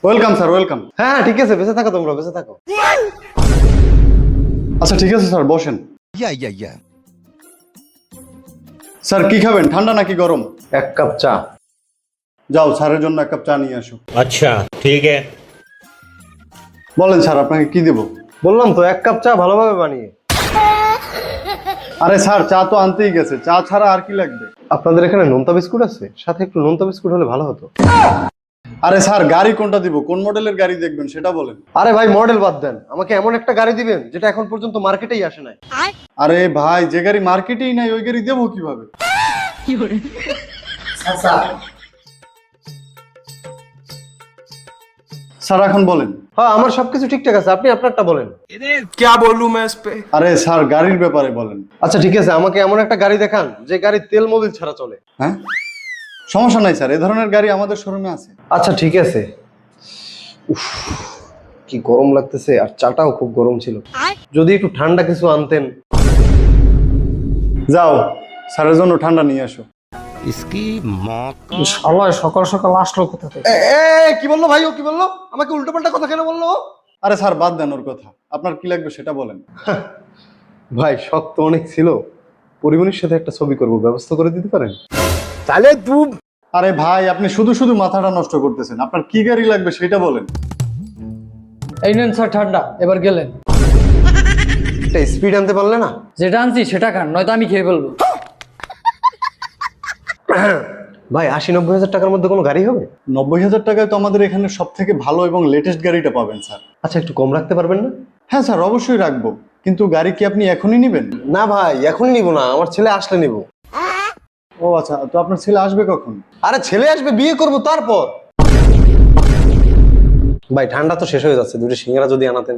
Welcome sir, welcome. হ্যাঁ ঠিক আছে, বেঁচে থাকো, তোমরা বেঁচে থাকো। আচ্ছা ঠিক আছে স্যার, বসেন। স্যার কি খাবেন, ঠান্ডা নাকি গরম? 1 কাপ চা। যাও স্যারের জন্য 1 কাপ চা নিয়ে আসো। अच्छा ठीक है। বলেন স্যার, আপনাকে কি দেবো? বললাম তো 1 কাপ চা ভালোভাবে বানিয়ে। আরে স্যার, চা তো আনতেই গেছে, চা ছাড়া আর কি লাগবে? আপনাদের এখানে নোনতা বিস্কুট আছে? সাথে একটু নোনতা বিস্কুট হলে ভালো হতো। আরে স্যার, গাড়ি কোনটা দিব, কোন মডেলের গাড়ি দেখবেন সেটা বলেন। আরে ভাই মডেল বাদ দেন, আমাকে এমন একটা গাড়ি দিবেন যেটা এখন পর্যন্ত মার্কেটেই আসে নাই। আরে ভাই, যে গাড়ি মার্কেটেই নাই ওই গাড়ি দেবো কিভাবে? স্যার এখন বলেন। হ্যাঁ আমার সবকিছু ঠিকঠাক আছে, আপনি আপনারটা বলেন। क्या बोलूं मैं इस पे। আরে স্যার, গাড়ির ব্যাপারে বলেন। আচ্ছা ঠিক আছে, আমাকে এমন একটা গাড়ি দেখান যে গাড়ি তেল মোবিল ছাড়া চলে। হ্যাঁ, সমস্যা নাই স্যার, এ ধরনের গাড়ি আমাদের শোরুমে আছে। আচ্ছা ঠিক আছে। উফ, কি গরম লাগতেছে, আর চাটাও খুব গরম ছিল। যদি একটু ঠান্ডা কিছু আনতেন। যাও স্যারের জন্য ঠান্ডা নিয়ে আসো। इसकी मौत শালা সকাল সকাল আসলো কোথা থেকে? কি বললো ভাই, ও কি বললো? আমাকে উল্টোপাল্টা কথা কেন বললো? আরে স্যার বাদ দেন ওর কথা, আপনার কি লাগবে সেটা বলেন। ভাই শখ তো অনেক ছিল, পরিমণির সাথে একটা ছবি করব, ব্যবস্থা করে দিতে পারেন? আরে ভাই, আপনি শুধু শুধু মাথাটা নষ্ট করতেছেন, আপনার কি গাড়ি লাগবে সেটা বলেন। এই নেন স্যার ঠান্ডা, এবার গেলেন। একটা স্পিড আনতে পারলে না? যেটা আনছি সেটা খান, নয়তো আমি খেয়ে ফেলবো। ভাই 80-90 হাজার টাকার মধ্যে কোনো গাড়ি হবে? 90,000 টাকায় তো আমাদের এখানে সব থেকে ভালো এবং লেটেস্ট গাড়িটা পাবেন স্যার। আচ্ছা একটু কম রাখতে পারবেন না? হ্যাঁ স্যার, অবশ্যই রাখবো, কিন্তু গাড়ি কি আপনি এখনই নেবেন? না ভাই এখনই নিব না, আমার ছেলে আসলে নিব। ও আচ্ছা, তো আপনার ছেলে আসবে কখন? আরে ছেলে আসবে, বিয়ে করব তারপর। ভাই ঠান্ডা তো শেষ হয়ে যাচ্ছে, দুটো সিঙ্গারা যদি আনাতেন।